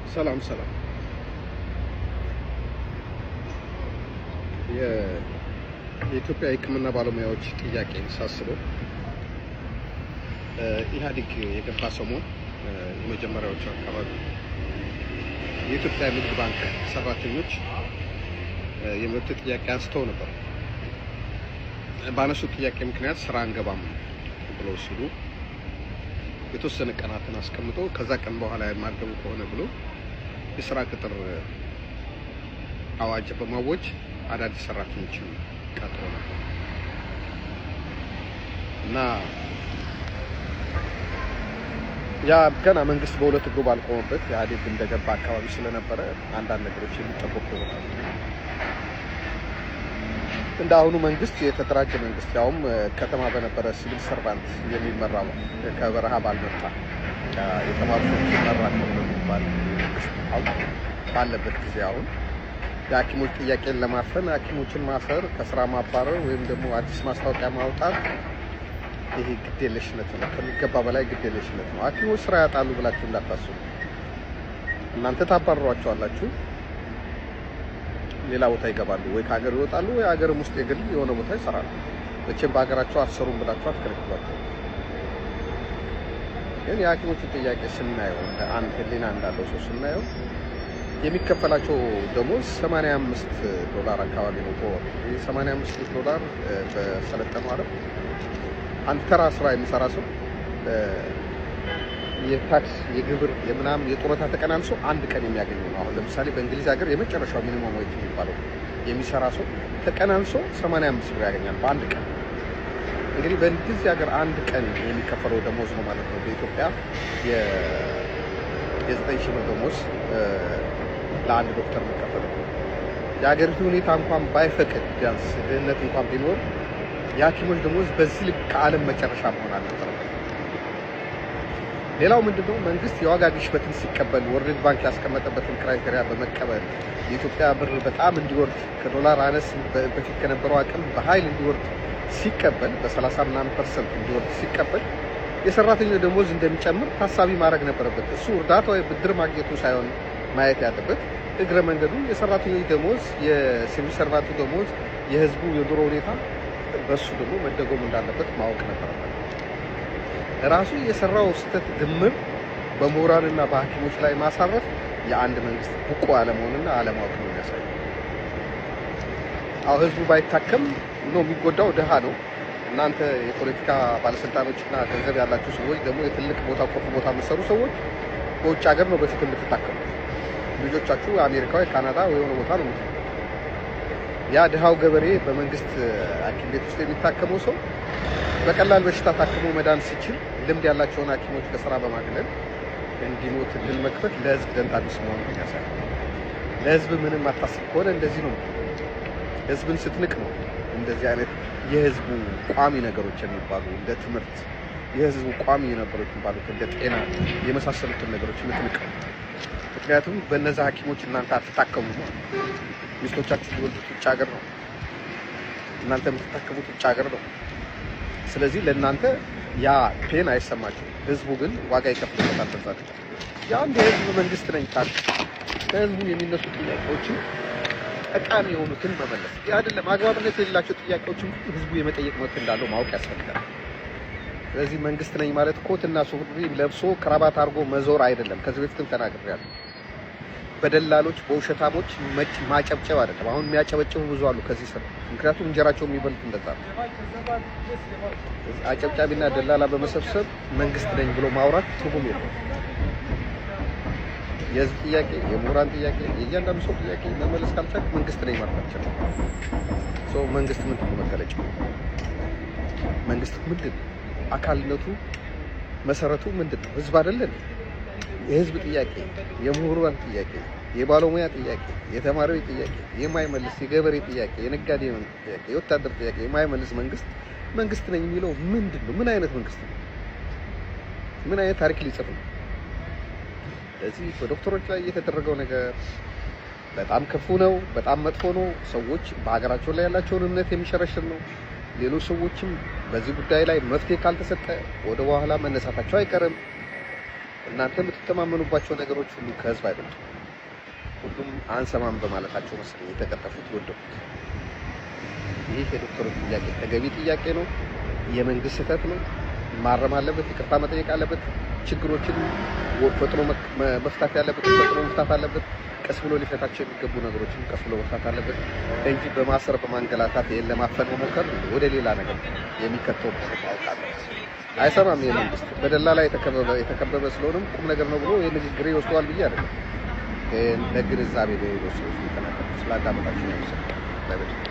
ሰላም የኢትዮጵያ የሕክምና ባለሙያዎች ጥያቄ ሳስበው ኢህአዴግ የገባ ሰሞን የመጀመሪያዎቹ አካባቢ የኢትዮጵያ ንግድ ባንክ ሰራተኞች የመብት ጥያቄ አንስተው ነበር። ባነሱት ጥያቄ ምክንያት ስራ አንገባም ብለው ሲሉ የተወሰነ ቀናትን አስቀምጠው ከዛ ቀን በኋላ የማገቡ ከሆነ ብሎ የስራ ቅጥር አዋጅ በማወጅ አዳዲስ ሰራተኞችን ቀጥሮ ነበር እና ያ ገና መንግስት በሁለት እግሩ ባልቆመበት ኢህአዴግ እንደገባ አካባቢ ስለነበረ አንዳንድ ነገሮች የሚጠበቁ ይሆናል። እንደ አሁኑ መንግስት የተደራጀ መንግስት ያውም ከተማ በነበረ ሲቪል ሰርቫንት የሚመራው ከበረሃ ባልመጣ የተማሩ ሰዎች ይመራል የሚባል መንግስት ባለበት ጊዜ አሁን የሐኪሞች ጥያቄን ለማፈን ሐኪሞችን ማሰር፣ ከስራ ማባረር ወይም ደግሞ አዲስ ማስታወቂያ ማውጣት ይሄ ግዴለሽነት ነው። ከሚገባ በላይ ግዴለሽነት ነው። ሐኪሞች ስራ ያጣሉ ብላችሁ እንዳታስቡ። እናንተ ታባረሯቸዋላችሁ፣ ሌላ ቦታ ይገባሉ፣ ወይ ከሀገር ይወጣሉ፣ ወይ ሀገርም ውስጥ የግል የሆነ ቦታ ይሰራሉ። መቼም በሀገራቸው አትሰሩም ብላችሁ አትከለክሏቸው። ግን የሐኪሞችን ጥያቄ ስናየው እንደ አንድ ህሊና እንዳለው ሰው ስናየው የሚከፈላቸው ደሞዝ $85 አካባቢ ነው በወር። ይህ $85 በሰለጠነው ዓለም አንድ ተራ ስራ የሚሰራ ሰው የታክስ የግብር የምናምን የጡረታ ተቀናንሶ አንድ ቀን የሚያገኘው ነው። አሁን ለምሳሌ በእንግሊዝ ሀገር የመጨረሻው ሚኒመም ዌጅ የሚባለው የሚሰራ ሰው ተቀናንሶ 85 ብር ያገኛል በአንድ ቀን። እንግዲህ በእንግሊዝ ሀገር አንድ ቀን የሚከፈለው ደሞዝ ነው ማለት ነው። በኢትዮጵያ የ9,000 ብር ደሞዝ ለአንድ ዶክተር የሚከፈለው። የሀገሪቱ ሁኔታ እንኳን ባይፈቅድ ቢያንስ ድህነት እንኳን ቢኖር የሐኪሞች ደሞዝ በዚህ ልክ ከዓለም መጨረሻ መሆን አልነበረም። ሌላው ምንድነው? መንግስት የዋጋ ግሽበትን ሲቀበል ወርልድ ባንክ ያስቀመጠበትን ክራይቴሪያ በመቀበል የኢትዮጵያ ብር በጣም እንዲወርድ ከዶላር አነስ በፊት ከነበረው አቅም በኃይል እንዲወርድ ሲቀበል በ30% እንዲወርድ ሲቀበል የሰራተኞች ደሞዝ እንደሚጨምር ታሳቢ ማድረግ ነበረበት። እሱ እርዳታ ወይ ብድር ማግኘቱ ሳይሆን ማየት ያለበት እግረ መንገዱ የሰራተኞች ደሞዝ፣ የሲቪል ሰርቫንቱ ደሞዝ፣ የህዝቡ የኑሮ ሁኔታ በሱ ደግሞ መደጎም እንዳለበት ማወቅ ነበረበት። ራሱ የሰራው ስህተት ድምር በምሁራንና በሐኪሞች ላይ ማሳረፍ የአንድ መንግስት ብቁ አለመሆንና አለማወቅ ነው የሚያሳየው። አዎ ህዝቡ ባይታከም ነው የሚጎዳው፣ ድሃ ነው። እናንተ የፖለቲካ ባለስልጣኖችና ገንዘብ ያላችሁ ሰዎች ደግሞ የትልቅ ቦታ ቁልፍ ቦታ የምትሰሩ ሰዎች በውጭ ሀገር ነው በፊት የምትታከሙት። ልጆቻችሁ አሜሪካ ወይ ካናዳ ወይ የሆነ ቦታ ነው። ያ ድሃው ገበሬ በመንግስት ሐኪም ቤት ውስጥ የሚታከመው ሰው በቀላል በሽታ ታክሞ መዳን ሲችል ልምድ ያላቸውን ሐኪሞች ከስራ በማግለል እንዲሞት እድል መክፈት ለህዝብ ደንታ ቢስ መሆኑን ያሳያል። ለህዝብ ምንም አታስብ ከሆነ እንደዚህ ነው። ህዝብን ስትንቅ ነው እንደዚህ አይነት የህዝቡ ቋሚ ነገሮች የሚባሉ እንደ ትምህርት፣ የህዝቡ ቋሚ ነገሮች የሚባሉት እንደ ጤና የመሳሰሉትን ነገሮች የምትንቅ ነው። ምክንያቱም በእነዛ ሐኪሞች እናንተ አትታከሙ ነው። ሚስቶቻችሁ የሚወልዱት ውጭ ሀገር ነው። እናንተ የምትታከሙት ውጭ ሀገር ነው። ስለዚህ ለእናንተ ያ ፔን አይሰማችሁም። ህዝቡ ግን ዋጋ ይከፍልበታል። ተዛት የአንድ የህዝብ መንግስት ነኝ ካል ከህዝቡ የሚነሱ ጥያቄዎችን ጠቃሚ የሆኑትን መመለስ አይደለም። አግባብነት የሌላቸው ጥያቄዎችን ህዝቡ የመጠየቅ መብት እንዳለው ማወቅ ያስፈልጋል። ስለዚህ መንግስት ነኝ ማለት ኮትና ሱሪ ለብሶ ክራባት አድርጎ መዞር አይደለም። ከዚህ በፊትም ተናግሬያለሁ። በደላሎች በውሸታሞች ማጨብጨብ አይደለም። አሁን የሚያጨበጭቡ ብዙ አሉ ከዚህ ስር፣ ምክንያቱም እንጀራቸው የሚበሉት እንደዛ ነው። አጨብጫቢና ደላላ በመሰብሰብ መንግስት ነኝ ብሎ ማውራት ትርጉም የለውም። የህዝብ ጥያቄ፣ የምሁራን ጥያቄ፣ የእያንዳንዱ ሰው ጥያቄ መመለስ ካልቻለ መንግስት ነኝ ማለት አልቻለም። ሰው መንግስት ምንድን ነው መገለጫው? መንግስት ምንድን ነው? አካልነቱ መሰረቱ ምንድን ነው? ህዝብ አይደለን? የህዝብ ጥያቄ፣ የምሁራን ጥያቄ፣ የባለሙያ ጥያቄ፣ የተማሪዎች ጥያቄ የማይመልስ የገበሬ ጥያቄ፣ የነጋዴ ጥያቄ፣ የወታደር ጥያቄ የማይመልስ መንግስት ነኝ የሚለው ምንድን ነው? ምን አይነት መንግስት ነው? ምን አይነት ታሪክ ሊጽፍ ነው? ስለዚህ በዶክተሮች ላይ የተደረገው ነገር በጣም ክፉ ነው፣ በጣም መጥፎ ነው። ሰዎች በሀገራቸው ላይ ያላቸውን እምነት የሚሸረሽር ነው። ሌሎች ሰዎችም በዚህ ጉዳይ ላይ መፍትሄ ካልተሰጠ ወደ በኋላ መነሳታቸው አይቀርም። እናንተ የሚተማመኑባቸው ነገሮች ሁሉ ከህዝብ አይደሉም። ሁሉም አንሰማም በማለታቸው መሰለኝ የተቀጠፉት ወደቁት። ይህ የዶክተሮች ጥያቄ ተገቢ ጥያቄ ነው። የመንግስት ስህተት ነው። ማረም አለበት፣ ይቅርታ መጠየቅ አለበት። ችግሮችን ፈጥኖ መፍታት ያለበት ፈጥኖ መፍታት አለበት። ቀስ ብሎ ሊፈታቸው የሚገቡ ነገሮችን ቀስ ብሎ መፍታት አለበት እንጂ በማሰር በማንገላታት ለማፈን መሞከር ወደ ሌላ ነገር የሚከተው ታውቃለህ። አይሰማም። የመንግስት በደላላ የተከበበ ስለሆነም ቁም ነገር ነው ብሎ የንግግር ይወስደዋል ብዬ አይደለም። ለግንዛቤ ነው ሰዎች ተናገሩ ስላዳመጣችሁ ነው።